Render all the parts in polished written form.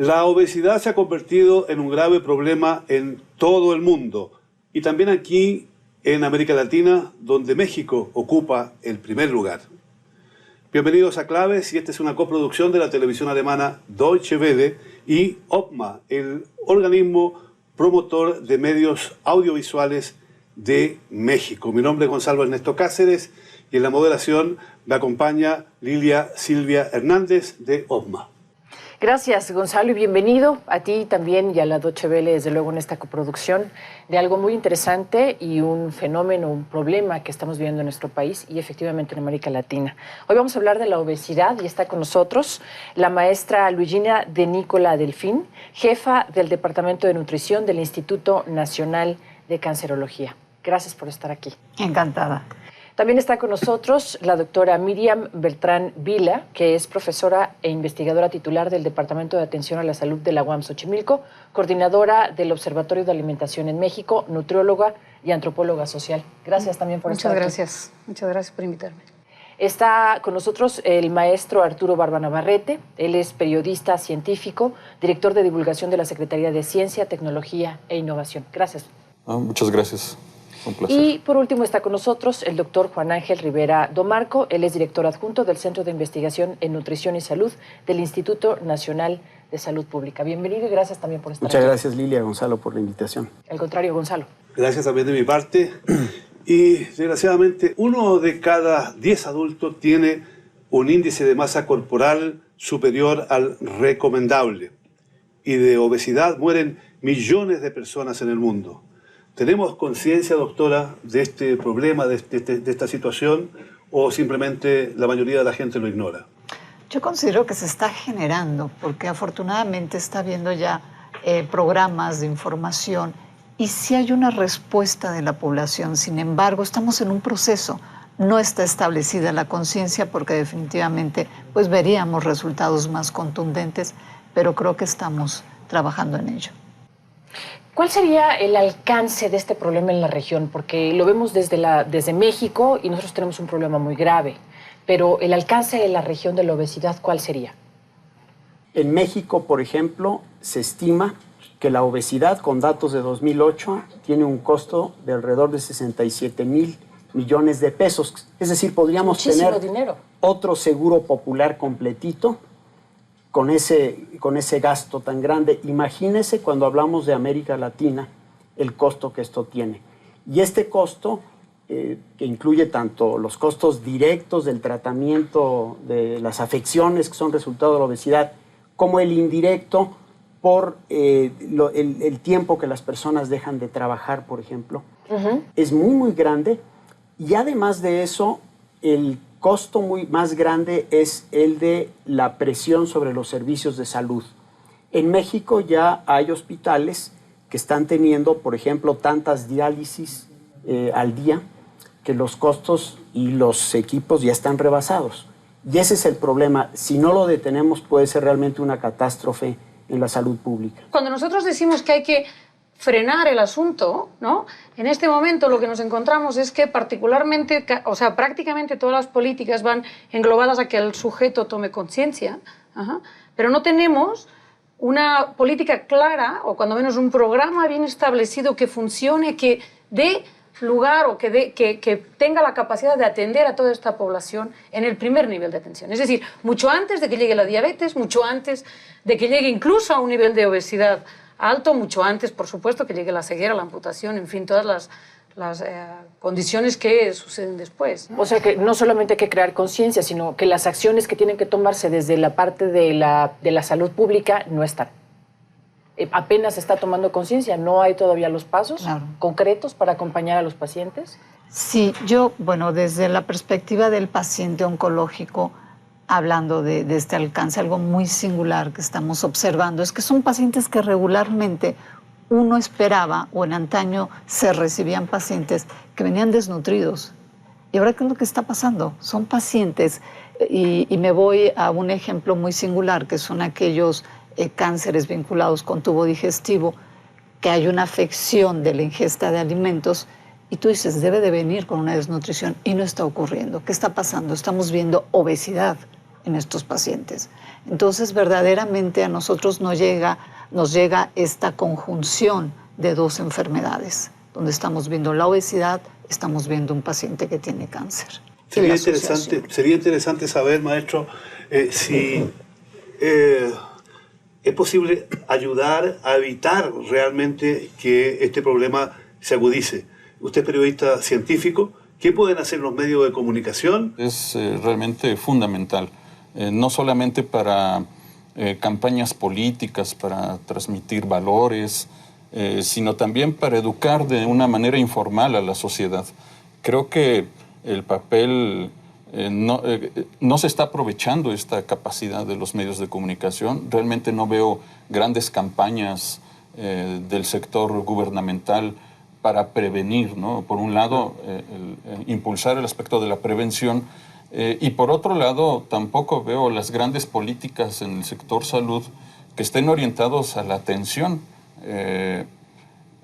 La obesidad se ha convertido en un grave problema en todo el mundo y también aquí en América Latina, donde México ocupa el primer lugar. Bienvenidos a Claves, y esta es una coproducción de la televisión alemana Deutsche Welle y OPMA, el organismo promotor de medios audiovisuales de México. Mi nombre es Gonzalo Ernesto Cáceres y en la moderación me acompaña Lilia Silvia Hernández de OPMA. Gracias, Gonzalo, y bienvenido a ti también y a la Deutsche Welle, desde luego, en esta coproducción de algo muy interesante y un fenómeno, un problema que estamos viviendo en nuestro país y efectivamente en América Latina. Hoy vamos a hablar de la obesidad y está con nosotros la maestra Luigina de Nicola Delfín, jefa del Departamento de Nutrición del Instituto Nacional de Cancerología. Gracias por estar aquí. Encantada. También está con nosotros la doctora Miriam Beltrán Vila, que es profesora e investigadora titular del Departamento de Atención a la Salud de la UAM Xochimilco, coordinadora del Observatorio de Alimentación en México, nutrióloga y antropóloga social. Gracias también por estar aquí. Muchas gracias por invitarme. Está con nosotros el maestro Arturo Barba Navarrete. Él es periodista científico, director de divulgación de la Secretaría de Ciencia, Tecnología e Innovación. Gracias. Muchas gracias. Un placer. Y por último está con nosotros el doctor Juan Ángel Rivera Domarco. Él es director adjunto del Centro de Investigación en Nutrición y Salud del Instituto Nacional de Salud Pública. Bienvenido y gracias también por estar aquí. Muchas gracias, Lilia, Gonzalo, por la invitación. Al contrario, Gonzalo. Gracias también de mi parte. Y desgraciadamente, 1 de cada 10 adultos tiene un índice de masa corporal superior al recomendable. Y de obesidad mueren millones de personas en el mundo. ¿Tenemos conciencia, doctora, de este problema, de esta situación, o simplemente la mayoría de la gente lo ignora? Yo considero que se está generando, porque afortunadamente está habiendo ya programas de información y sí hay una respuesta de la población. Sin embargo, estamos en un proceso. No está establecida la conciencia porque definitivamente pues, veríamos resultados más contundentes, pero creo que estamos trabajando en ello. ¿Cuál sería el alcance de este problema en la región? Porque lo vemos desde México y nosotros tenemos un problema muy grave. Pero el alcance de la región de la obesidad, ¿cuál sería? En México, por ejemplo, se estima que la obesidad, con datos de 2008, tiene un costo de alrededor de 67,000 millones de pesos. Es decir, podríamos Muchísimo tener dinero. Otro seguro popular completito con ese gasto tan grande. Imagínese cuando hablamos de América Latina, el costo que esto tiene. Y este costo, que incluye tanto los costos directos del tratamiento de las afecciones que son resultado de la obesidad, como el indirecto por el tiempo que las personas dejan de trabajar, por ejemplo, es muy, muy grande. Y además de eso, el costo más grande es el de la presión sobre los servicios de salud. En México ya hay hospitales que están teniendo, por ejemplo, tantas diálisis al día que los costos y los equipos ya están rebasados. Y ese es el problema. Si no lo detenemos, puede ser realmente una catástrofe en la salud pública. Cuando nosotros decimos que hay que frenar el asunto, ¿no? En este momento lo que nos encontramos es que particularmente, o sea, prácticamente todas las políticas van englobadas a que el sujeto tome conciencia, pero no tenemos una política clara o cuando menos un programa bien establecido que funcione, que dé lugar o que tenga la capacidad de atender a toda esta población en el primer nivel de atención. Es decir, mucho antes de que llegue la diabetes, mucho antes de que llegue incluso a un nivel de obesidad alto, mucho antes, por supuesto, que llegue la ceguera, la amputación, en fin, todas las condiciones que suceden después, ¿no? O sea que no solamente hay que crear conciencia, sino que las acciones que tienen que tomarse desde la parte de la salud pública no están. Apenas se está tomando conciencia, no hay todavía los pasos concretos para acompañar a los pacientes. Sí, desde la perspectiva del paciente oncológico, hablando de este alcance, algo muy singular que estamos observando es que son pacientes que regularmente uno esperaba, o en antaño se recibían pacientes que venían desnutridos. ¿Y ahora qué es lo que está pasando? Son pacientes, y me voy a un ejemplo muy singular, que son aquellos cánceres vinculados con tubo digestivo, que hay una afección de la ingesta de alimentos, y tú dices, debe de venir con una desnutrición, y no está ocurriendo. ¿Qué está pasando? Estamos viendo obesidad en estos pacientes. Entonces, verdaderamente a nosotros nos llega esta conjunción de dos enfermedades, donde estamos viendo la obesidad, estamos viendo un paciente que tiene cáncer. Sería interesante saber, maestro, si es posible ayudar a evitar realmente que este problema se agudice. Usted es periodista científico. ¿Qué pueden hacer los medios de comunicación? Es realmente fundamental, no solamente para campañas políticas, para transmitir valores, sino también para educar de una manera informal a la sociedad. Creo que el papel no se está aprovechando esta capacidad de los medios de comunicación. Realmente no veo grandes campañas del sector gubernamental para prevenir, ¿no? Por un lado, impulsar el aspecto de la prevención y por otro lado, tampoco veo las grandes políticas en el sector salud que estén orientados a la atención.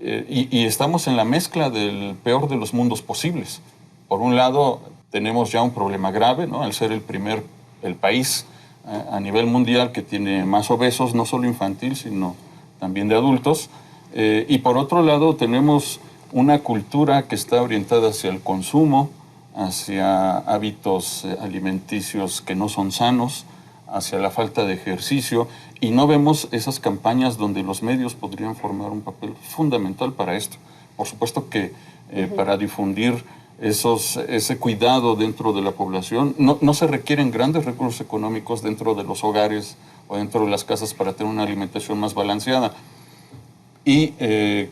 Y estamos en la mezcla del peor de los mundos posibles. Por un lado, tenemos ya un problema grave, ¿no? Al ser el país a nivel mundial que tiene más obesos, no solo infantil, sino también de adultos. Y por otro lado, tenemos una cultura que está orientada hacia el consumo, hacia hábitos alimenticios que no son sanos, hacia la falta de ejercicio, y no vemos esas campañas donde los medios podrían formar un papel fundamental para esto. Por supuesto que para difundir ese cuidado dentro de la población, no se requieren grandes recursos económicos dentro de los hogares o dentro de las casas para tener una alimentación más balanceada. Y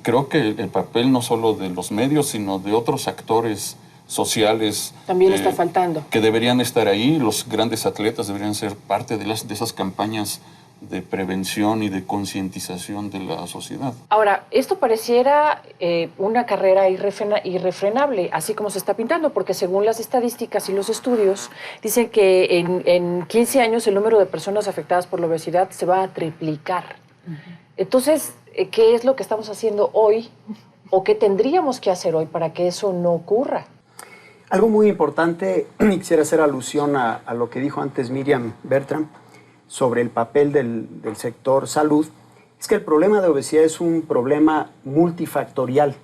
creo que el papel no solo de los medios, sino de otros actores sociales también está faltando, que deberían estar ahí. Los grandes atletas deberían ser parte de esas campañas de prevención y de concientización de la sociedad. Ahora, esto pareciera una carrera irrefrenable, así como se está pintando, porque según las estadísticas y los estudios, dicen que en 15 años el número de personas afectadas por la obesidad se va a triplicar. Entonces, ¿qué es lo que estamos haciendo hoy o qué tendríamos que hacer hoy para que eso no ocurra? Algo muy importante, y quisiera hacer alusión a lo que dijo antes Miriam Bertram sobre el papel del sector salud, es que el problema de obesidad es un problema multifactorial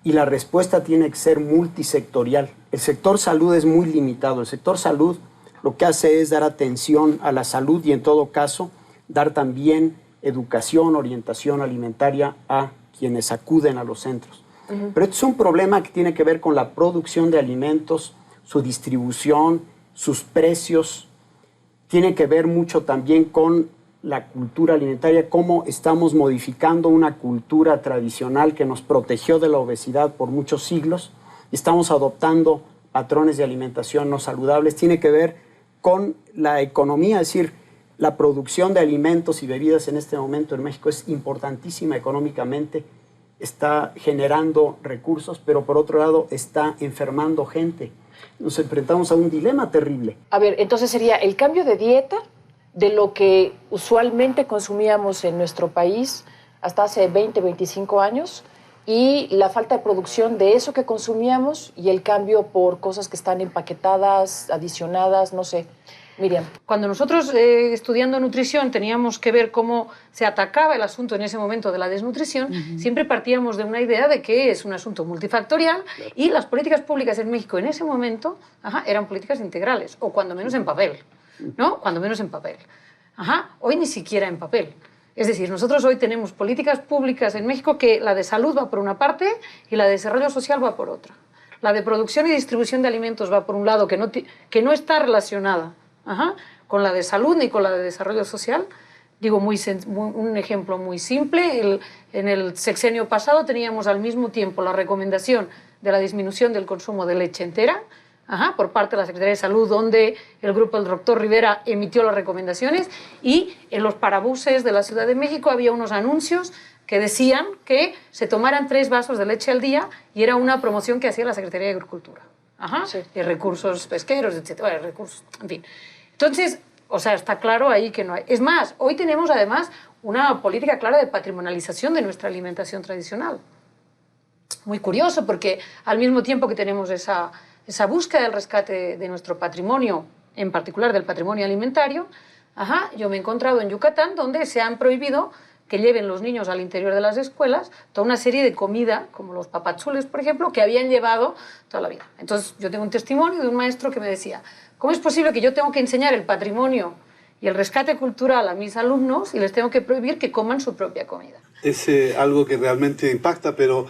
y la respuesta tiene que ser multisectorial. El sector salud es muy limitado. El sector salud lo que hace es dar atención a la salud y en todo caso dar también educación, orientación alimentaria a quienes acuden a los centros. Pero esto es un problema que tiene que ver con la producción de alimentos, su distribución, sus precios. Tiene que ver mucho también con la cultura alimentaria, cómo estamos modificando una cultura tradicional que nos protegió de la obesidad por muchos siglos. Estamos adoptando patrones de alimentación no saludables. Tiene que ver con la economía, es decir, la producción de alimentos y bebidas en este momento en México es importantísima económicamente. Está generando recursos, pero por otro lado está enfermando gente. Nos enfrentamos a un dilema terrible. A ver, entonces sería el cambio de dieta de lo que usualmente consumíamos en nuestro país hasta hace 20, 25 años y la falta de producción de eso que consumíamos y el cambio por cosas que están empaquetadas, adicionadas, no sé. Miriam. Cuando nosotros estudiando nutrición teníamos que ver cómo se atacaba el asunto en ese momento de la desnutrición, siempre partíamos de una idea de que es un asunto multifactorial y las políticas públicas en México en ese momento eran políticas integrales, o cuando menos en papel, ¿no? Cuando menos en papel. Hoy ni siquiera en papel. Es decir, nosotros hoy tenemos políticas públicas en México que la de salud va por una parte y la de desarrollo social va por otra. La de producción y distribución de alimentos va por un lado que no está relacionada con la de salud ni con la de desarrollo social. Digo, un ejemplo muy simple, en el sexenio pasado teníamos al mismo tiempo la recomendación de la disminución del consumo de leche entera por parte de la Secretaría de Salud, donde el grupo del doctor Rivera emitió las recomendaciones, y en los parabuses de la Ciudad de México había unos anuncios que decían que se tomaran 3 vasos de leche al día y era una promoción que hacía la Secretaría de Agricultura. Sí. Y recursos pesqueros, etcétera, recursos, en fin. Entonces, o sea, está claro ahí que no hay. Es más, hoy tenemos además una política clara de patrimonialización de nuestra alimentación tradicional. Muy curioso, porque al mismo tiempo que tenemos esa búsqueda del rescate de nuestro patrimonio en particular del patrimonio alimentario, yo me he encontrado en Yucatán donde se han prohibido que lleven los niños al interior de las escuelas toda una serie de comida, como los papazules, por ejemplo, que habían llevado toda la vida. Entonces, yo tengo un testimonio de un maestro que me decía, ¿cómo es posible que yo tengo que enseñar el patrimonio y el rescate cultural a mis alumnos y les tengo que prohibir que coman su propia comida? Es algo que realmente impacta, pero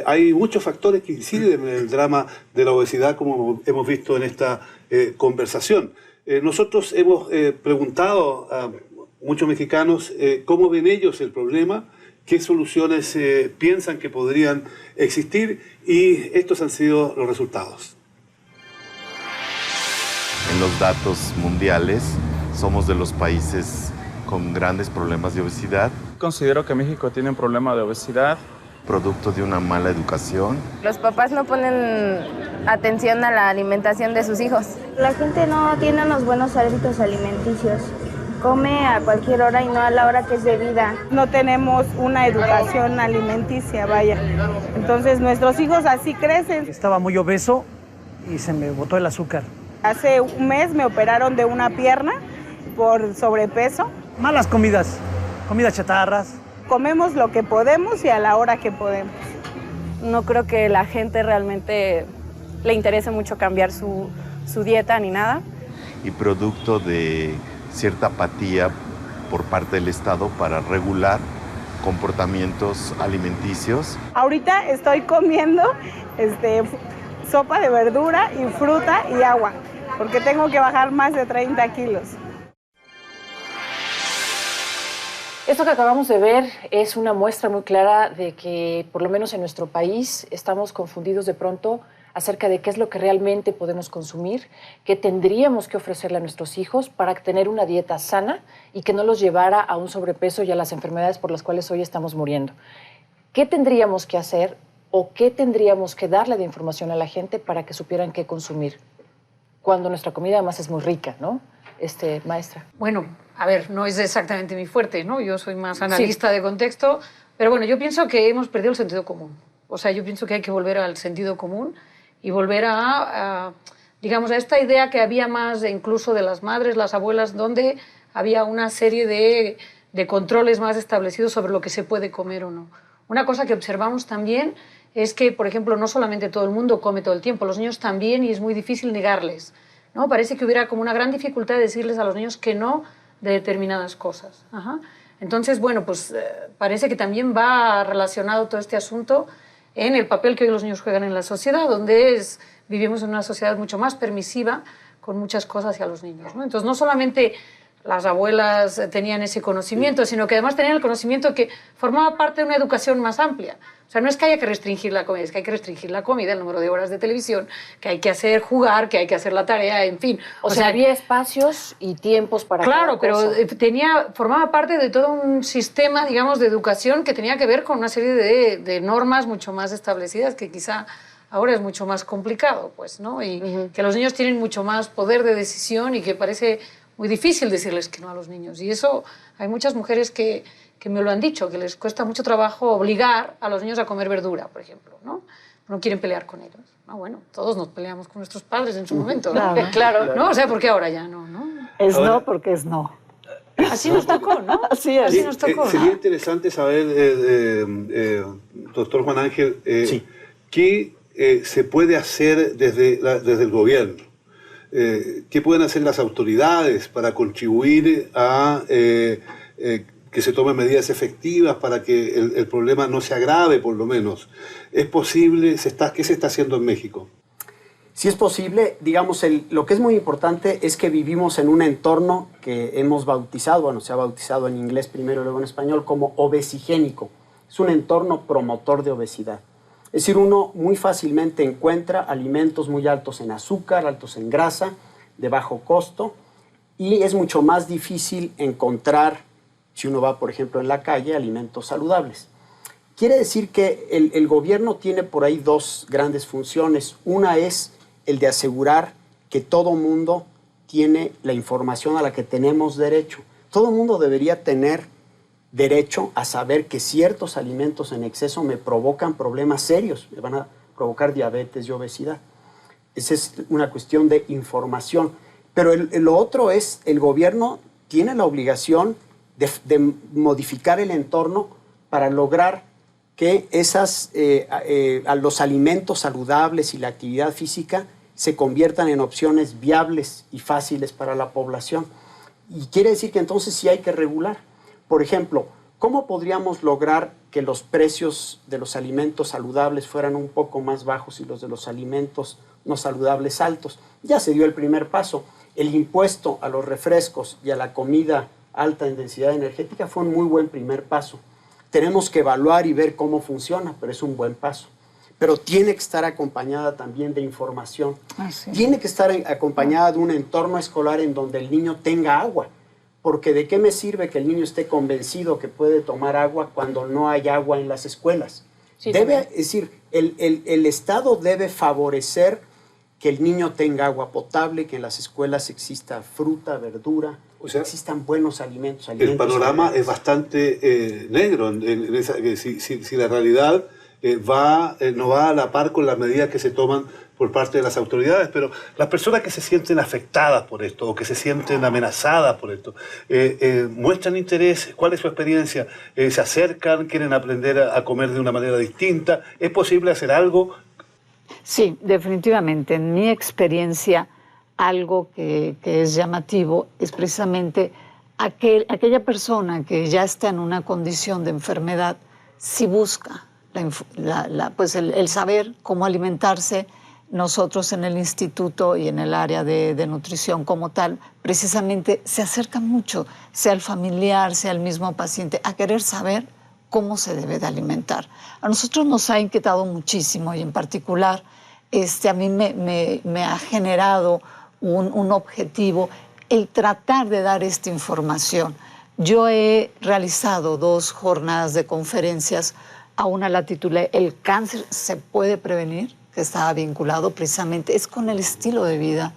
hay muchos factores que inciden en el drama de la obesidad, como hemos visto en esta conversación. Nosotros hemos preguntado a muchos mexicanos cómo ven ellos el problema, qué soluciones piensan que podrían existir, y estos han sido los resultados. En los datos mundiales somos de los países con grandes problemas de obesidad. Considero que México tiene un problema de obesidad. Producto de una mala educación. Los papás no ponen atención a la alimentación de sus hijos. La gente no tiene unos buenos hábitos alimenticios. Come a cualquier hora y no a la hora que es debida. No tenemos una educación alimenticia, vaya. Entonces nuestros hijos así crecen. Estaba muy obeso y se me botó el azúcar. Hace un mes me operaron de una pierna por sobrepeso. Malas comidas, comidas chatarras. Comemos lo que podemos y a la hora que podemos. No creo que la gente realmente le interese mucho cambiar su dieta ni nada. Y producto de cierta apatía por parte del Estado para regular comportamientos alimenticios. Ahorita estoy comiendo sopa de verdura y fruta y agua, porque tengo que bajar más de 30 kilos. Esto que acabamos de ver es una muestra muy clara de que, por lo menos en nuestro país, estamos confundidos de pronto acerca de qué es lo que realmente podemos consumir, qué tendríamos que ofrecerle a nuestros hijos para tener una dieta sana y que no los llevara a un sobrepeso y a las enfermedades por las cuales hoy estamos muriendo. ¿Qué tendríamos que hacer o qué tendríamos que darle de información a la gente para que supieran qué consumir? Cuando nuestra comida además es muy rica, ¿no? Maestra. Bueno, a ver, no es exactamente mi fuerte, ¿no? Yo soy más analista de contexto, pero bueno, yo pienso que hemos perdido el sentido común. O sea, yo pienso que hay que volver al sentido común y volver digamos, a esta idea que había más incluso de las madres, las abuelas, donde había una serie de controles más establecidos sobre lo que se puede comer o no. Una cosa que observamos también es que, por ejemplo, no solamente todo el mundo come todo el tiempo, los niños también, y es muy difícil negarles, ¿no? Parece que hubiera como una gran dificultad de decirles a los niños que no de determinadas cosas. Entonces, bueno, pues parece que también va relacionado todo este asunto en el papel que hoy los niños juegan en la sociedad, donde vivimos en una sociedad mucho más permisiva con muchas cosas hacia los niños, ¿no? Entonces, no solamente las abuelas tenían ese conocimiento, sino que además tenían el conocimiento que formaba parte de una educación más amplia. O sea, no es que haya que restringir la comida, es que hay que restringir la comida, el número de horas de televisión, que hay que hacer jugar, que hay que hacer la tarea, en fin. O sea, había espacios y tiempos para claro, cada cosa. Pero formaba parte de todo un sistema, digamos, de educación que tenía que ver con una serie de normas mucho más establecidas, que quizá ahora es mucho más complicado, pues, ¿no? Y que los niños tienen mucho más poder de decisión y que parece muy difícil decirles que no a los niños. Y eso hay muchas mujeres que me lo han dicho, que les cuesta mucho trabajo obligar a los niños a comer verdura, por ejemplo, ¿no? No quieren pelear con ellos. Ah, bueno, todos nos peleamos con nuestros padres en su momento, ¿no? Claro. ¿No? O sea, ¿por qué ahora ya no? Es ahora, no porque es no. Así nos tocó, ¿no? Así es. Así nos tocó. Sería interesante saber, doctor Juan Ángel, sí, qué se puede hacer desde el gobierno. ¿Qué pueden hacer las autoridades para contribuir a que se tomen medidas efectivas para que el problema no se agrave, por lo menos? ¿Es posible? ¿Qué se está haciendo en México? Sí es posible. Digamos, lo que es muy importante es que vivimos en un entorno que hemos bautizado, bueno, se ha bautizado en inglés primero y luego en español, como obesigénico. Es un entorno promotor de obesidad. Es decir, uno muy fácilmente encuentra alimentos muy altos en azúcar, altos en grasa, de bajo costo, y es mucho más difícil encontrar, si uno va, por ejemplo, en la calle, alimentos saludables. Quiere decir que el gobierno tiene por ahí dos grandes funciones. Una es el de asegurar que todo mundo tiene la información a la que tenemos derecho. Todo mundo debería tener derecho a saber que ciertos alimentos en exceso me provocan problemas serios, me van a provocar diabetes y obesidad. Esa es una cuestión de información. Pero lo otro es, el gobierno tiene la obligación de modificar el entorno para lograr que los alimentos saludables y la actividad física se conviertan en opciones viables y fáciles para la población. Y quiere decir que entonces sí hay que regular. Por ejemplo, ¿cómo podríamos lograr que los precios de los alimentos saludables fueran un poco más bajos y los de los alimentos no saludables altos? Ya se dio el primer paso. El impuesto a los refrescos y a la comida alta en densidad energética fue un muy buen primer paso. Tenemos que evaluar y ver cómo funciona, pero es un buen paso. Pero tiene que estar acompañada también de información. Tiene que estar acompañada de un entorno escolar en donde el niño tenga agua. Porque ¿de qué me sirve que el niño esté convencido que puede tomar agua cuando no hay agua en las escuelas? Es decir, el Estado debe favorecer que el niño tenga agua potable, que en las escuelas exista fruta, verdura, existan buenos alimentos. El panorama es bastante negro. Si la realidad no va a la par con las medidas que se toman por parte de las autoridades, pero las personas que se sienten afectadas por esto o que se sienten amenazadas por esto, muestran interés. ¿Cuál es su experiencia? ¿Se acercan? ¿Quieren aprender a comer de una manera distinta? ¿Es posible hacer algo? Sí, definitivamente. En mi experiencia, algo que es llamativo es precisamente aquella persona que ya está en una condición de enfermedad, si busca el saber cómo alimentarse. Nosotros en el instituto y en el área de nutrición como tal, precisamente se acerca mucho, sea el familiar, sea el mismo paciente, a querer saber cómo se debe de alimentar. A nosotros nos ha inquietado muchísimo y en particular a mí me ha generado un objetivo el tratar de dar esta información. Yo he realizado 2 jornadas de conferencias. A una la titulé ¿El cáncer se puede prevenir?, que estaba vinculado precisamente, es con el estilo de vida.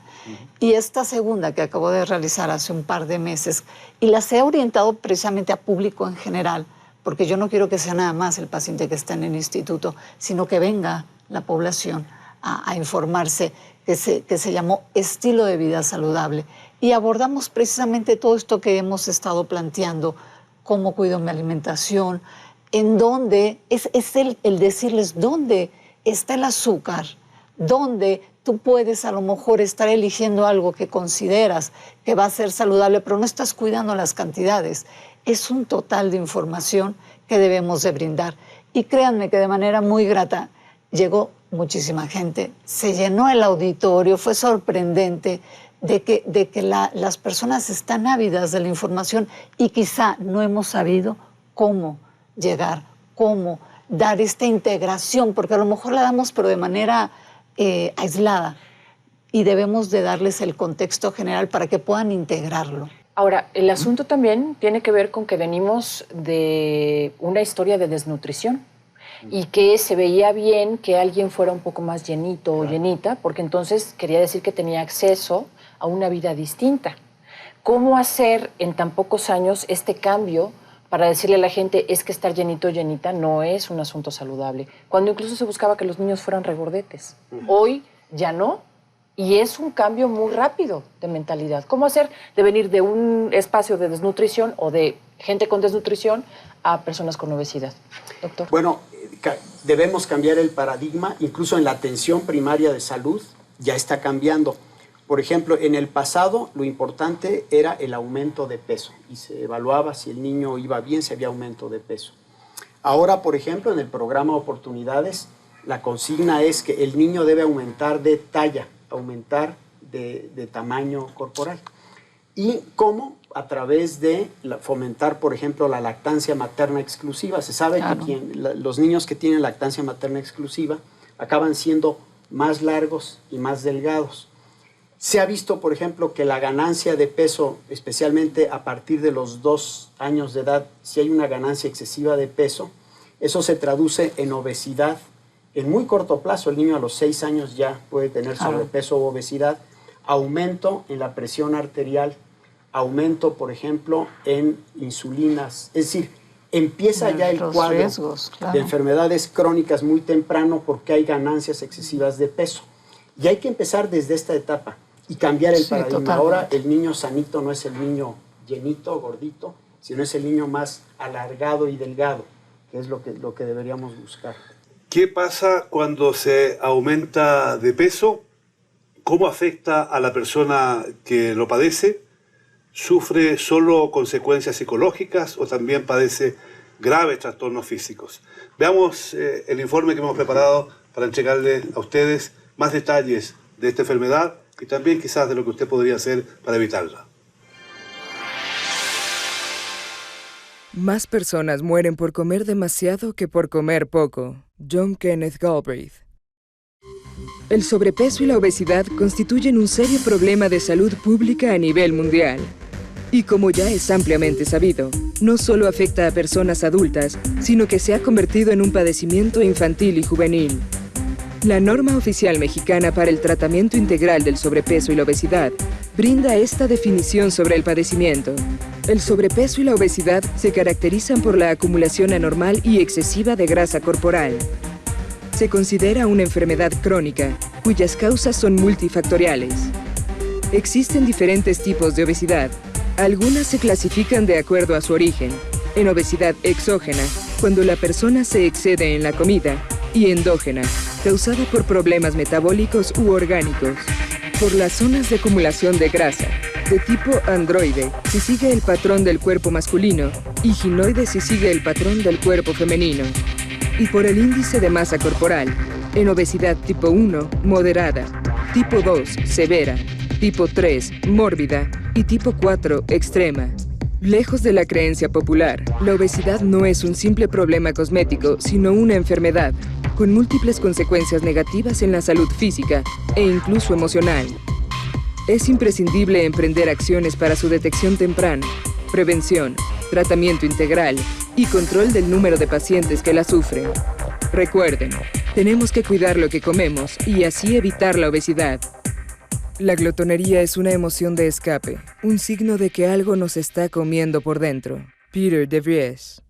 Y esta segunda que acabo de realizar hace un par de meses, y las he orientado precisamente a público en general, porque yo no quiero que sea nada más el paciente que está en el instituto, sino que venga la población a informarse, que se llamó Estilo de Vida Saludable. Y abordamos precisamente todo esto que hemos estado planteando, cómo cuido mi alimentación, en dónde, es el decirles dónde está el azúcar, dónde tú puedes a lo mejor estar eligiendo algo que consideras que va a ser saludable, pero no estás cuidando las cantidades. Es un total de información que debemos de brindar. Y créanme que de manera muy grata llegó muchísima gente, se llenó el auditorio, fue sorprendente de que las personas están ávidas de la información y quizá no hemos sabido cómo llegar, cómo dar esta integración, porque a lo mejor la damos pero de manera aislada y debemos de darles el contexto general para que puedan integrarlo. Ahora, el asunto también tiene que ver con que venimos de una historia de desnutrición y que se veía bien que alguien fuera un poco más llenito o llenita, porque entonces quería decir que tenía acceso a una vida distinta. ¿Cómo hacer en tan pocos años este cambio para decirle a la gente es que estar llenito o llenita no es un asunto saludable? Cuando incluso se buscaba que los niños fueran regordetes. Hoy ya no, y es un cambio muy rápido de mentalidad. ¿Cómo hacer de venir de un espacio de desnutrición o de gente con desnutrición a personas con obesidad? Doctor. Bueno, debemos cambiar el paradigma, incluso en la atención primaria de salud ya está cambiando. Por ejemplo, en el pasado lo importante era el aumento de peso y se evaluaba si el niño iba bien, si había aumento de peso. Ahora, por ejemplo, en el programa Oportunidades, la consigna es que el niño debe aumentar de talla, aumentar de tamaño corporal. ¿Y cómo? A través de fomentar, por ejemplo, la lactancia materna exclusiva. Se sabe que los niños que tienen lactancia materna exclusiva acaban siendo más largos y más delgados. Se ha visto, por ejemplo, que la ganancia de peso, especialmente a partir de los 2 años de edad, si hay una ganancia excesiva de peso, eso se traduce en obesidad. En muy corto plazo, el niño a los 6 años ya puede tener sobrepeso o obesidad, aumento en la presión arterial, aumento, por ejemplo, en insulinas. Es decir, empieza ya el cuadro de enfermedades crónicas muy temprano porque hay ganancias excesivas de peso. Y hay que empezar desde esta etapa. y cambiar el Sí, paradigma. totalmente. Ahora el niño sanito no es el niño llenito, gordito, sino es el niño más alargado y delgado, que es lo que deberíamos buscar. ¿Qué pasa cuando se aumenta de peso? ¿Cómo afecta a la persona que lo padece? ¿Sufre solo consecuencias psicológicas o también padece graves trastornos físicos? Veamos el informe que hemos preparado para entregarle a ustedes más detalles de esta enfermedad y también quizás de lo que usted podría hacer para evitarla. Más personas mueren por comer demasiado que por comer poco. John Kenneth Galbraith. El sobrepeso y la obesidad constituyen un serio problema de salud pública a nivel mundial. Y como ya es ampliamente sabido, no solo afecta a personas adultas, sino que se ha convertido en un padecimiento infantil y juvenil. La norma oficial mexicana para el tratamiento integral del sobrepeso y la obesidad brinda esta definición sobre el padecimiento. El sobrepeso y la obesidad se caracterizan por la acumulación anormal y excesiva de grasa corporal. Se considera una enfermedad crónica, cuyas causas son multifactoriales. Existen diferentes tipos de obesidad. Algunas se clasifican de acuerdo a su origen, en obesidad exógena, cuando la persona se excede en la comida, y endógena, causada por problemas metabólicos u orgánicos. Por las zonas de acumulación de grasa, de tipo androide, si sigue el patrón del cuerpo masculino, y ginoide si sigue el patrón del cuerpo femenino. Y por el índice de masa corporal, en obesidad tipo 1, moderada, tipo 2, severa, tipo 3, mórbida, y tipo 4, extrema. Lejos de la creencia popular, la obesidad no es un simple problema cosmético, sino una enfermedad, con múltiples consecuencias negativas en la salud física e incluso emocional. Es imprescindible emprender acciones para su detección temprana, prevención, tratamiento integral y control del número de pacientes que la sufren. Recuerden, tenemos que cuidar lo que comemos y así evitar la obesidad. La glotonería es una emoción de escape, un signo de que algo nos está comiendo por dentro. Peter de Vries.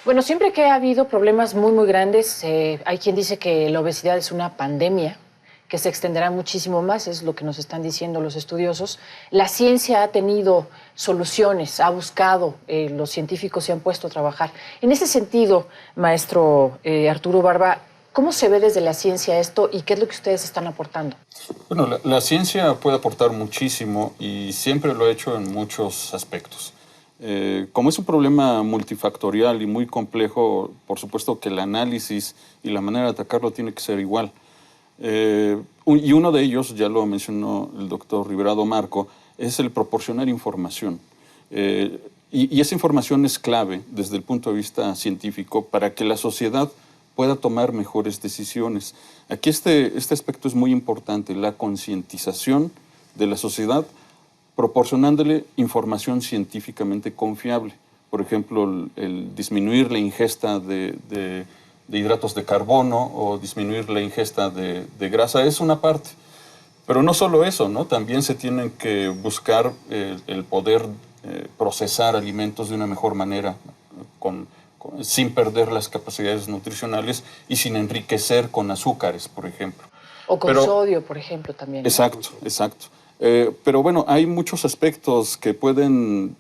Bueno, siempre que ha habido problemas muy grandes, hay quien dice que la obesidad es una pandemia que se extenderá muchísimo más, es lo que nos están diciendo los estudiosos. La ciencia ha tenido soluciones, ha buscado, los científicos se han puesto a trabajar. En ese sentido, maestro Arturo Barba, ¿cómo se ve desde la ciencia esto y qué es lo que ustedes están aportando? Bueno, la ciencia puede aportar muchísimo y siempre lo ha hecho en muchos aspectos. Como es un problema multifactorial y muy complejo, por supuesto que el análisis y la manera de atacarlo tiene que ser igual. Y uno de ellos, ya lo mencionó el doctor Riverado Marco, es el proporcionar información. Y esa información es clave desde el punto de vista científico para que la sociedad pueda tomar mejores decisiones. Aquí este aspecto es muy importante, la concientización de la sociedad, proporcionándole información científicamente confiable. Por ejemplo, el disminuir la ingesta de hidratos de carbono o disminuir la ingesta de grasa es una parte. Pero no solo eso, ¿no? También se tienen que buscar el poder procesar alimentos de una mejor manera, sin perder las capacidades nutricionales y sin enriquecer con azúcares, por ejemplo. O con sodio, por ejemplo, también, ¿no? Exacto. Pero bueno, hay muchos aspectos que pueden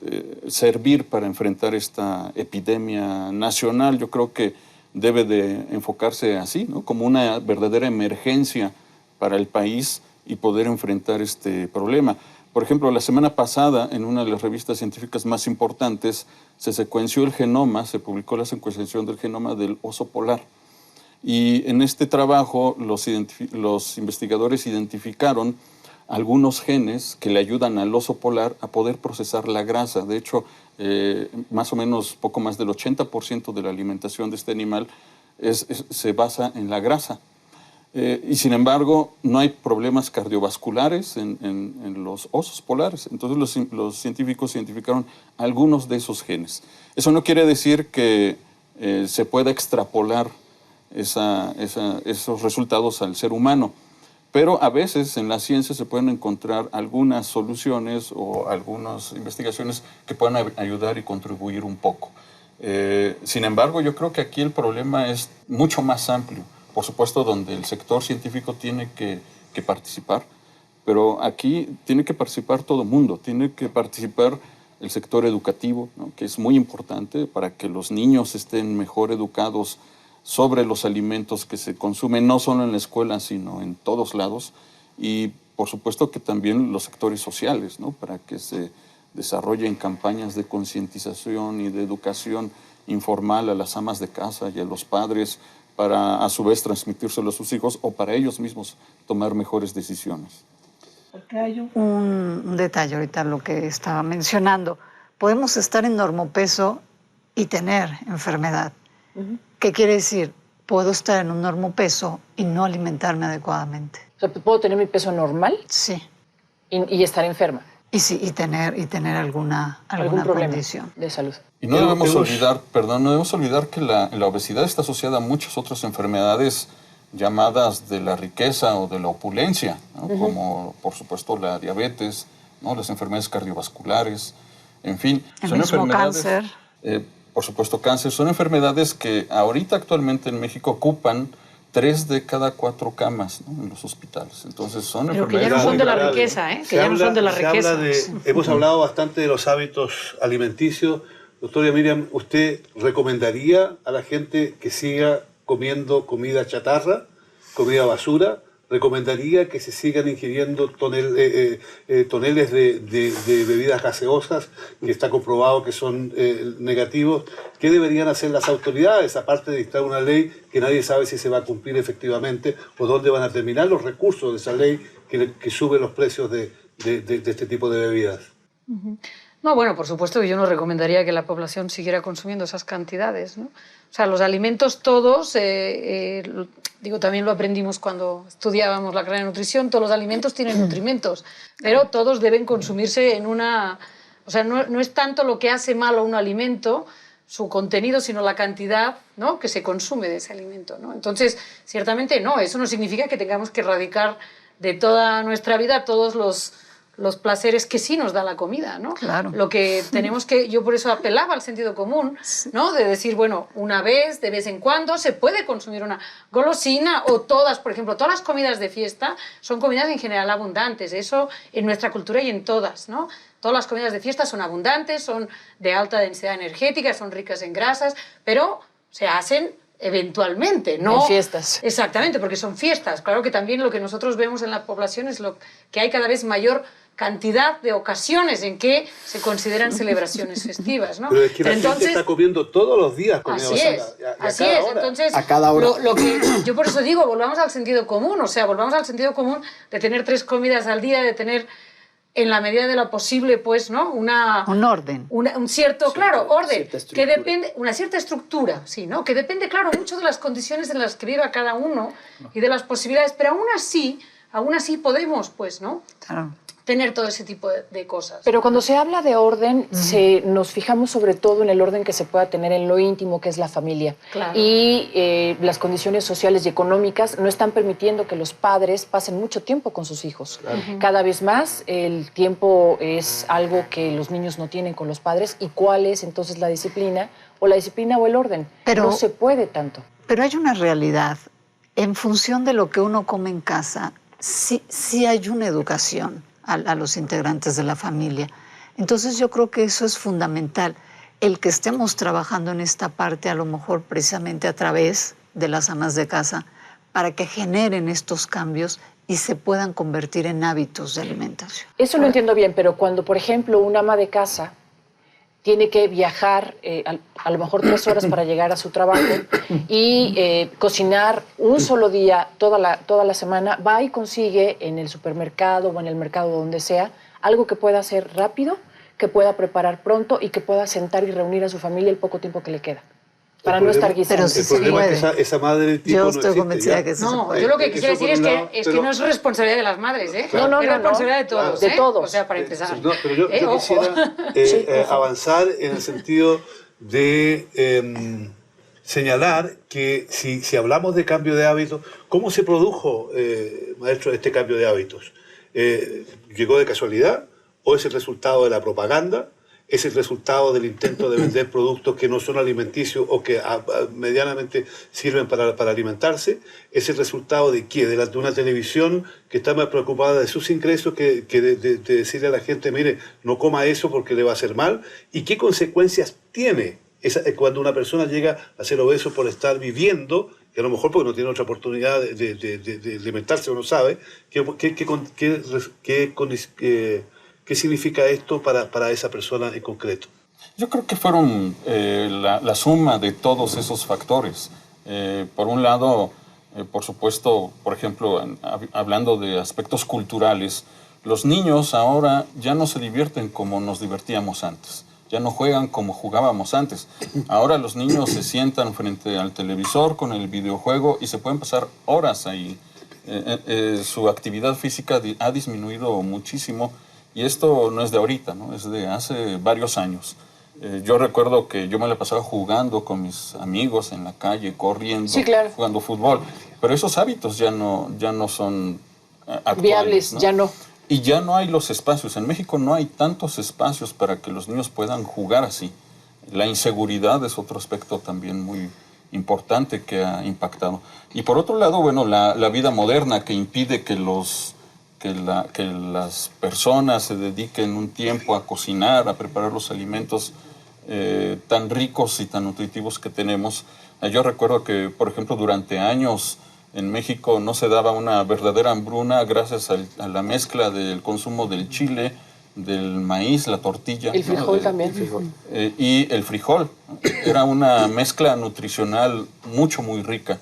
servir para enfrentar esta epidemia nacional. Yo creo que debe de enfocarse así, ¿no? Como una verdadera emergencia para el país y poder enfrentar este problema. Por ejemplo, la semana pasada, en una de las revistas científicas más importantes, se secuenció el genoma, se publicó la secuenciación del genoma del oso polar. Y en este trabajo los investigadores identificaron algunos genes que le ayudan al oso polar a poder procesar la grasa. De hecho, más o menos poco más del 80% de la alimentación de este animal se basa en la grasa. Y sin embargo, no hay problemas cardiovasculares en los osos polares. Entonces los científicos identificaron algunos de esos genes. Eso no quiere decir que se pueda extrapolar esos resultados al ser humano. Pero a veces en la ciencia se pueden encontrar algunas soluciones o algunas investigaciones que puedan ayudar y contribuir un poco. Sin embargo, yo creo que aquí el problema es mucho más amplio, por supuesto, donde el sector científico tiene que participar, pero aquí tiene que participar todo el mundo, tiene que participar el sector educativo, ¿no? Que es muy importante para que los niños estén mejor educados sobre los alimentos que se consumen, no solo en la escuela, sino en todos lados, y por supuesto que también los sectores sociales, ¿no? Para que se desarrollen campañas de concientización y de educación informal a las amas de casa y a los padres, para a su vez transmitírselo a sus hijos o para ellos mismos tomar mejores decisiones. Porque hay un detalle ahorita, lo que estaba mencionando. Podemos estar en normopeso y tener enfermedad. ¿Qué quiere decir? Puedo estar en un normopeso y no alimentarme adecuadamente. O sea, ¿puedo tener mi peso normal? Sí. Y estar enferma. Y sí, y tener alguna problema condición de salud. Y no debemos olvidar que la obesidad está asociada a muchas otras enfermedades llamadas de la riqueza o de la opulencia, ¿no? Como por supuesto la diabetes, ¿no? Las enfermedades cardiovasculares, en fin. El mismo cáncer. Por supuesto cáncer. Son enfermedades que ahorita actualmente en México ocupan 3 de cada 4 camas, ¿no? En los hospitales. Entonces son Pero que ya no son de la riqueza, ¿eh? Que ya no son de la riqueza. Hemos hablado bastante de los hábitos alimenticios. Doctora Miriam, ¿usted recomendaría a la gente que siga comiendo comida chatarra, comida basura? ¿Recomendaría que se sigan ingiriendo toneles de bebidas gaseosas, que está comprobado que son negativos? ¿Qué deberían hacer las autoridades, aparte de dictar una ley que nadie sabe si se va a cumplir efectivamente o dónde van a terminar los recursos de esa ley que sube los precios de este tipo de bebidas? No, bueno, por supuesto que yo no recomendaría que la población siguiera consumiendo esas cantidades, ¿no? O sea, los alimentos todos, también lo aprendimos cuando estudiábamos la carrera de nutrición, todos los alimentos tienen nutrimentos, pero todos deben consumirse en una... O sea, no es tanto lo que hace malo a un alimento, su contenido, sino la cantidad, ¿no? Que se consume de ese alimento, ¿no? Entonces, ciertamente no, eso no significa que tengamos que erradicar de toda nuestra vida todos los placeres que sí nos da la comida, ¿no? Claro. Lo que tenemos que... Yo por eso apelaba al sentido común, ¿no? De decir, bueno, una vez, de vez en cuando, se puede consumir una golosina o todas, por ejemplo, todas las comidas de fiesta son comidas en general abundantes. Eso en nuestra cultura y en todas, ¿no? Todas las comidas de fiesta son abundantes, son de alta densidad energética, son ricas en grasas, pero se hacen eventualmente, ¿no? En fiestas. Exactamente, porque son fiestas. Claro que también lo que nosotros vemos en la población es que hay cada vez mayor cantidad de ocasiones en que se consideran celebraciones festivas, ¿no? Pero es que la gente está comiendo todos los días comida basura. Así es. Entonces, a cada hora. Lo que yo por eso digo, volvamos al sentido común, o sea, volvamos al sentido común de tener 3 comidas al día, de tener en la medida de lo posible, pues, ¿no? Un orden. Un cierto, claro, orden. Que depende, una cierta estructura, sí, ¿no? Que depende, claro, mucho de las condiciones en las que viva cada uno y de las posibilidades, pero aún así podemos, pues, ¿no? Claro. Tener todo ese tipo de cosas. Pero cuando se habla de orden, nos fijamos sobre todo en el orden que se pueda tener en lo íntimo, que es la familia. Claro. Y las condiciones sociales y económicas no están permitiendo que los padres pasen mucho tiempo con sus hijos. Claro. Cada vez más el tiempo es algo que los niños no tienen con los padres. ¿Y cuál es entonces la disciplina o el orden? Pero no se puede tanto. Pero hay una realidad. En función de lo que uno come en casa, sí hay una educación a los integrantes de la familia. Entonces yo creo que eso es fundamental, el que estemos trabajando en esta parte, a lo mejor precisamente a través de las amas de casa, para que generen estos cambios y se puedan convertir en hábitos de alimentación. Eso lo entiendo bien, pero cuando, por ejemplo, una ama de casa tiene que viajar a lo mejor 3 horas para llegar a su trabajo y cocinar un solo día toda la semana, va y consigue en el supermercado o en el mercado donde sea algo que pueda hacer rápido, que pueda preparar pronto y que pueda sentar y reunir a su familia el poco tiempo que le queda. Para no estar guisando. El problema es que esa madre tipo yo estoy convencida que no, yo lo que quisiera decir es que no es responsabilidad de las madres, ¿eh? Claro. No, es responsabilidad de todos, claro. De todos. O sea, para empezar. No, pero yo quisiera avanzar en el sentido de señalar que si hablamos de cambio de hábitos, ¿cómo se produjo, maestro, este cambio de hábitos? ¿Llegó de casualidad o es el resultado de la propaganda? ¿Es el resultado del intento de vender productos que no son alimenticios o que medianamente sirven para alimentarse? ¿Es el resultado de qué? De una televisión que está más preocupada de sus ingresos que de decirle a la gente, mire, no coma eso porque le va a hacer mal? ¿Y qué consecuencias tiene cuando una persona llega a ser obeso por estar viviendo, que a lo mejor porque no tiene otra oportunidad de alimentarse o no sabe? ¿Qué significa esto para esa persona en concreto? Yo creo que fueron la suma de todos esos factores. Por un lado, por supuesto, por ejemplo, hablando de aspectos culturales, los niños ahora ya no se divierten como nos divertíamos antes. Ya no juegan como jugábamos antes. Ahora los niños se sientan frente al televisor con el videojuego y se pueden pasar horas ahí. Su actividad física ha disminuido muchísimo. Y esto no es de ahorita, ¿no? Es de hace varios años. Yo recuerdo que yo me la pasaba jugando con mis amigos en la calle, corriendo, sí, claro, jugando fútbol. Pero esos hábitos ya no son actuales, viables, ¿no? Ya no. Y ya no hay los espacios. En México no hay tantos espacios para que los niños puedan jugar así. La inseguridad es otro aspecto también muy importante que ha impactado. Y por otro lado, bueno, la vida moderna que impide que las personas se dediquen un tiempo a cocinar, a preparar los alimentos tan ricos y tan nutritivos que tenemos. Yo recuerdo que, por ejemplo, durante años en México no se daba una verdadera hambruna gracias a la mezcla del consumo del chile, del maíz, la tortilla. El frijol, ¿no? También. Y el frijol. Era una mezcla nutricional muy rica.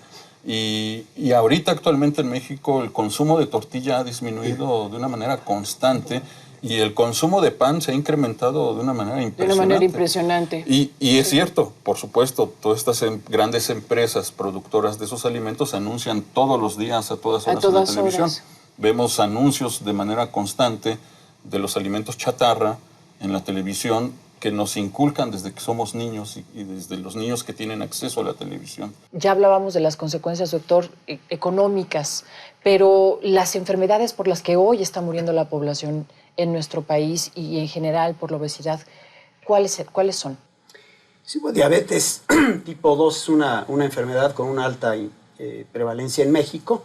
Y ahorita actualmente en México el consumo de tortilla ha disminuido de una manera constante y el consumo de pan se ha incrementado de una manera impresionante. De una manera impresionante. Y es cierto, por supuesto, todas estas grandes empresas productoras de esos alimentos anuncian todos los días, a todas horas en la televisión. Vemos anuncios de manera constante de los alimentos chatarra en la televisión que nos inculcan desde que somos niños y desde los niños que tienen acceso a la televisión. Ya hablábamos de las consecuencias, doctor, económicas, pero las enfermedades por las que hoy está muriendo la población en nuestro país y en general por la obesidad, ¿cuáles son? Sí, pues, diabetes tipo 2 es una enfermedad con una alta prevalencia en México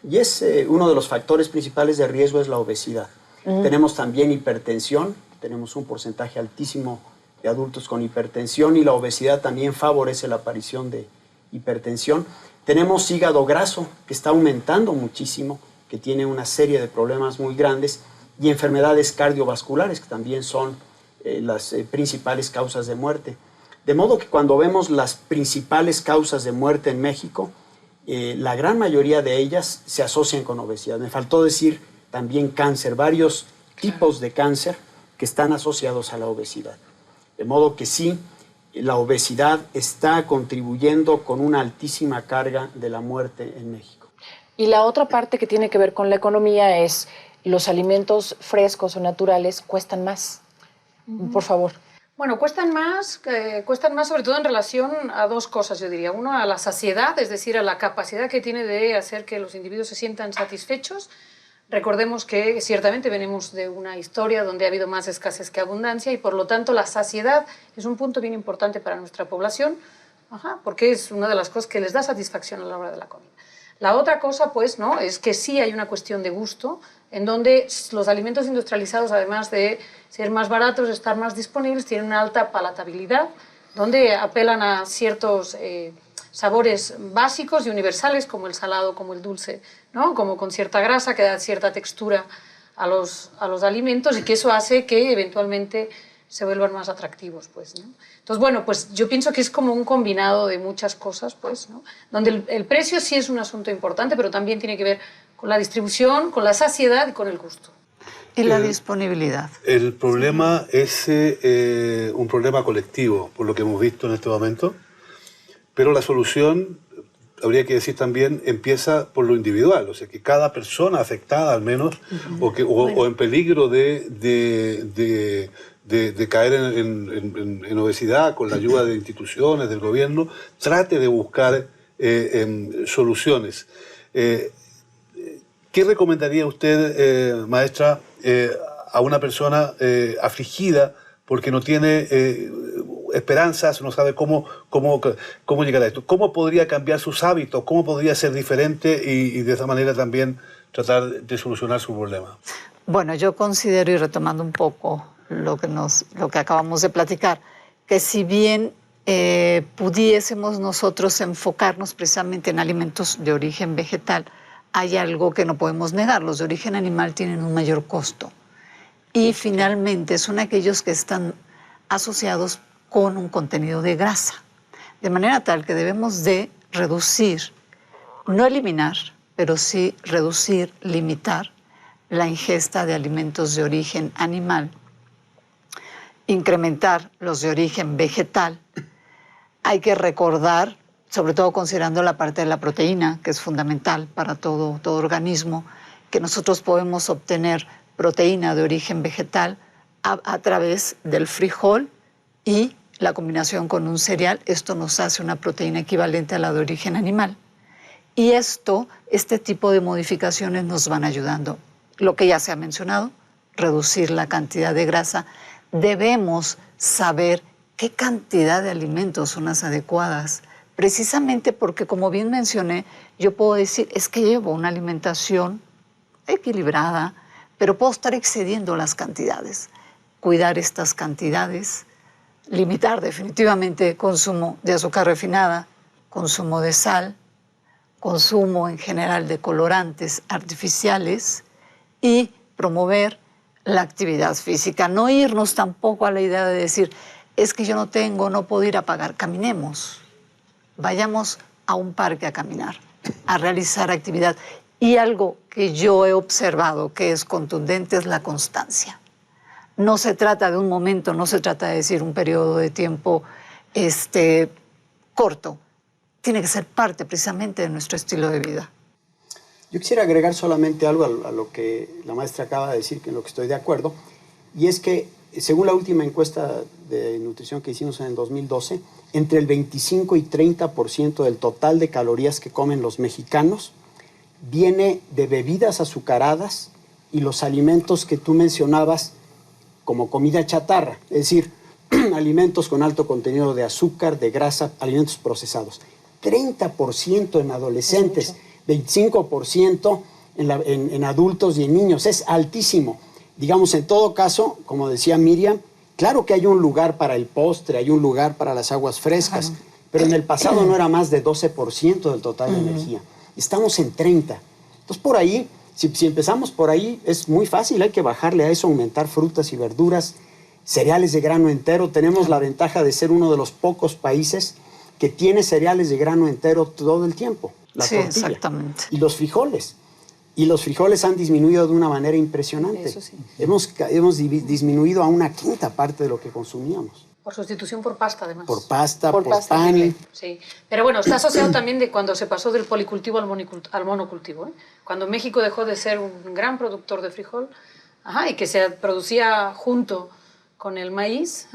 y es uno de los factores principales de riesgo es la obesidad. Tenemos también hipertensión. Tenemos un porcentaje altísimo de adultos con hipertensión y la obesidad también favorece la aparición de hipertensión. Tenemos hígado graso, que está aumentando muchísimo, que tiene una serie de problemas muy grandes, y enfermedades cardiovasculares, que también son las principales causas de muerte. De modo que cuando vemos las principales causas de muerte en México, la gran mayoría de ellas se asocian con obesidad. Me faltó decir también cáncer, varios tipos de cáncer que están asociados a la obesidad. De modo que sí, la obesidad está contribuyendo con una altísima carga de la muerte en México. Y la otra parte que tiene que ver con la economía es los alimentos frescos o naturales cuestan más. Por favor. Bueno, cuestan más sobre todo en relación a dos cosas, yo diría. Uno, a la saciedad, es decir, a la capacidad que tiene de hacer que los individuos se sientan satisfechos. Recordemos que ciertamente venimos de una historia donde ha habido más escasez que abundancia y por lo tanto la saciedad es un punto bien importante para nuestra población, porque es una de las cosas que les da satisfacción a la hora de la comida. La otra cosa, pues, ¿no?, es que sí hay una cuestión de gusto, en donde los alimentos industrializados, además de ser más baratos, estar más disponibles, tienen una alta palatabilidad, donde apelan a ciertos sabores básicos y universales, como el salado, como el dulce, ¿no?, como con cierta grasa, que da cierta textura a los alimentos y que eso hace que eventualmente se vuelvan más atractivos, pues, ¿no? Entonces, bueno, pues yo pienso que es como un combinado de muchas cosas, pues, ¿no?, donde el precio sí es un asunto importante, pero también tiene que ver con la distribución, con la saciedad y con el gusto. Y la disponibilidad. El problema es un problema colectivo, por lo que hemos visto en este momento, pero la solución, habría que decir también, empieza por lo individual, o sea, que cada persona afectada al menos, o en peligro de caer en obesidad con la ayuda de instituciones, del gobierno, trate de buscar soluciones. ¿Qué recomendaría usted, maestra, a una persona afligida porque no tiene esperanzas, no sabe cómo llegar a esto. ¿Cómo podría cambiar sus hábitos? ¿Cómo podría ser diferente y de esa manera también tratar de solucionar su problema? Bueno, yo considero, y retomando un poco lo que acabamos de platicar, que si bien pudiésemos nosotros enfocarnos precisamente en alimentos de origen vegetal, hay algo que no podemos negar: los de origen animal tienen un mayor costo. Y finalmente son aquellos que están asociados con un contenido de grasa. De manera tal que debemos de reducir, no eliminar, pero sí reducir, limitar la ingesta de alimentos de origen animal, incrementar los de origen vegetal. Hay que recordar, sobre todo considerando la parte de la proteína, que es fundamental para todo organismo, que nosotros podemos obtener proteína de origen vegetal a través del frijol y la combinación con un cereal. Esto nos hace una proteína equivalente a la de origen animal. Y este tipo de modificaciones nos van ayudando. Lo que ya se ha mencionado, reducir la cantidad de grasa. Debemos saber qué cantidad de alimentos son las adecuadas, precisamente porque, como bien mencioné, yo puedo decir, es que llevo una alimentación equilibrada, pero puedo estar excediendo las cantidades. Cuidar estas cantidades, limitar definitivamente consumo de azúcar refinada, consumo de sal, consumo en general de colorantes artificiales y promover la actividad física. No irnos tampoco a la idea de decir, es que yo no puedo ir a pagar. Caminemos, vayamos a un parque a caminar, a realizar actividad. Y algo que yo he observado que es contundente es la constancia. No se trata de un momento, no se trata de decir un periodo de tiempo corto. Tiene que ser parte precisamente de nuestro estilo de vida. Yo quisiera agregar solamente algo a lo que la maestra acaba de decir, que en lo que estoy de acuerdo, y es que según la última encuesta de nutrición que hicimos en el 2012, entre el 25 y 30% del total de calorías que comen los mexicanos viene de bebidas azucaradas y los alimentos que tú mencionabas como comida chatarra, es decir, alimentos con alto contenido de azúcar, de grasa, alimentos procesados. 30% en adolescentes, 25% en adultos y en niños, es altísimo. Digamos, en todo caso, como decía Miriam, claro que hay un lugar para el postre, hay un lugar para las aguas frescas, pero en el pasado no era más de 12% del total de energía. Estamos en 30%. Entonces, por ahí, si empezamos por ahí, es muy fácil, hay que bajarle a eso, aumentar frutas y verduras, cereales de grano entero. Tenemos la ventaja de ser uno de los pocos países que tiene cereales de grano entero todo el tiempo. La tortilla. Exactamente. Y los frijoles. Y los frijoles han disminuido de una manera impresionante. Eso sí. Hemos disminuido a una quinta parte de lo que consumíamos. Por sustitución por pasta, además. Por pasta, por pan. Sí, pero bueno, está asociado también de cuando se pasó del policultivo al monocultivo. Cuando México dejó de ser un gran productor de frijol, y que se producía junto con el maíz,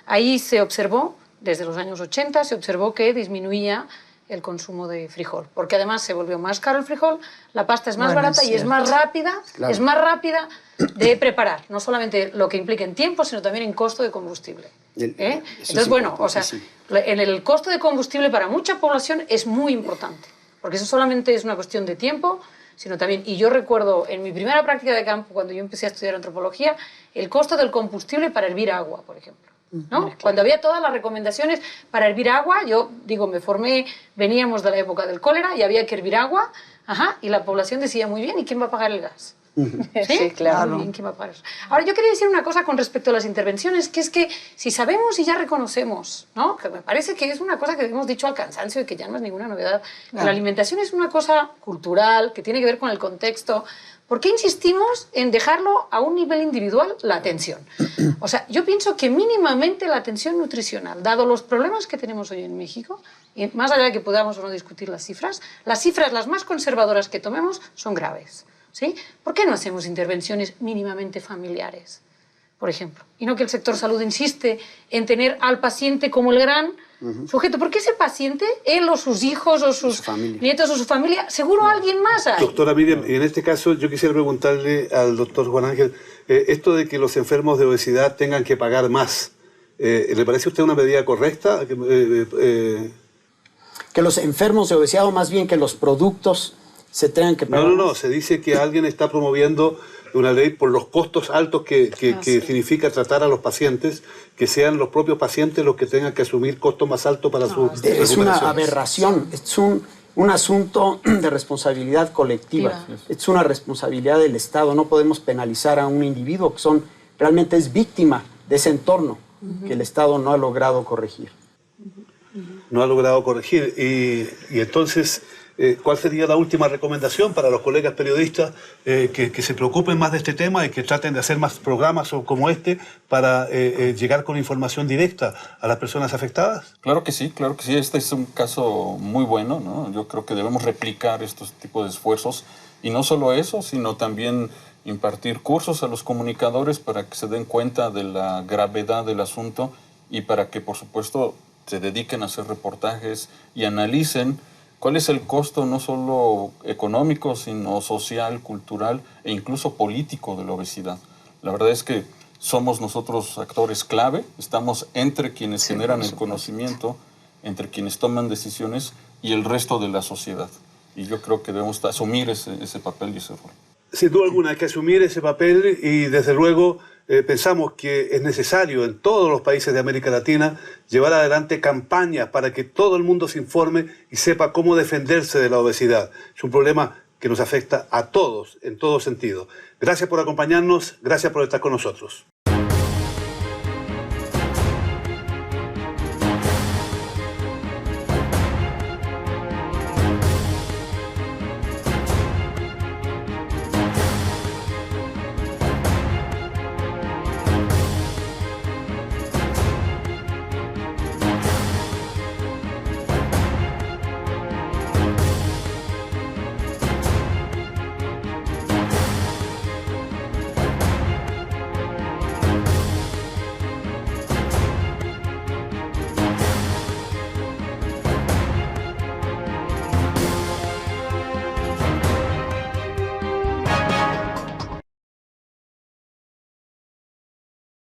ahí se observó, desde los años 80, se observó que disminuía el consumo de frijol, porque además se volvió más caro el frijol, la pasta es más barata y es más rápida, es más rápida de preparar, no solamente lo que implica en tiempo, sino también en costo de combustible. Entonces, bueno, o sea, en el costo de combustible para mucha población es muy importante, porque eso solamente es una cuestión de tiempo, sino también, y yo recuerdo en mi primera práctica de campo, cuando yo empecé a estudiar antropología, el costo del combustible para hervir agua, por ejemplo. ¿No? Cuando había todas las recomendaciones para hervir agua, yo digo, me formé, veníamos de la época del cólera y había que hervir agua, y la población decía, muy bien, ¿y quién va a pagar el gas? Sí, claro. Muy bien, ¿quién va a pagar eso? Ahora, yo quería decir una cosa con respecto a las intervenciones, que es que si sabemos y ya reconocemos, ¿no? Que me parece que es una cosa que hemos dicho al cansancio y que ya no es ninguna novedad, que la alimentación es una cosa cultural, que tiene que ver con el contexto. ¿Por qué insistimos en dejarlo a un nivel individual la atención? O sea, yo pienso que mínimamente la atención nutricional, dado los problemas que tenemos hoy en México, y más allá de que podamos o no discutir las cifras las más conservadoras que tomemos son graves, ¿sí? ¿Por qué no hacemos intervenciones mínimamente familiares? por ejemplo, y no que el sector salud insiste en tener al paciente como el gran sujeto. Porque ese paciente, él o sus hijos o sus nietos o su familia, seguro alguien más hay. Doctora Miriam, y en este caso yo quisiera preguntarle al doctor Juan Ángel, esto de que los enfermos de obesidad tengan que pagar más, ¿le parece a usted una medida correcta? Que los enfermos de obesidad, o más bien que los productos se tengan que pagar. No, se dice que alguien está promoviendo una ley por los costos altos que significa tratar a los pacientes, que sean los propios pacientes los que tengan que asumir costos más altos para su recuperación. Es una aberración, es un asunto de responsabilidad colectiva, es una responsabilidad del Estado. No podemos penalizar a un individuo que realmente es víctima de ese entorno que el Estado no ha logrado corregir. No ha logrado corregir. Y entonces, ¿cuál sería la última recomendación para los colegas periodistas que se preocupen más de este tema y que traten de hacer más programas como este para llegar con información directa a las personas afectadas? Claro que sí, claro que sí. Este es un caso muy bueno, ¿no? Yo creo que debemos replicar estos tipos de esfuerzos y no solo eso, sino también impartir cursos a los comunicadores para que se den cuenta de la gravedad del asunto y para que, por supuesto, se dediquen a hacer reportajes y analicen cuál es el costo no solo económico, sino social, cultural e incluso político de la obesidad. La verdad es que somos nosotros actores clave, estamos entre quienes generan el conocimiento, entre quienes toman decisiones y el resto de la sociedad. Y yo creo que debemos asumir ese papel y ese rol. Sin duda alguna hay que asumir ese papel y desde luego pensamos que es necesario en todos los países de América Latina llevar adelante campañas para que todo el mundo se informe y sepa cómo defenderse de la obesidad. Es un problema que nos afecta a todos, en todo sentido. Gracias por acompañarnos, gracias por estar con nosotros.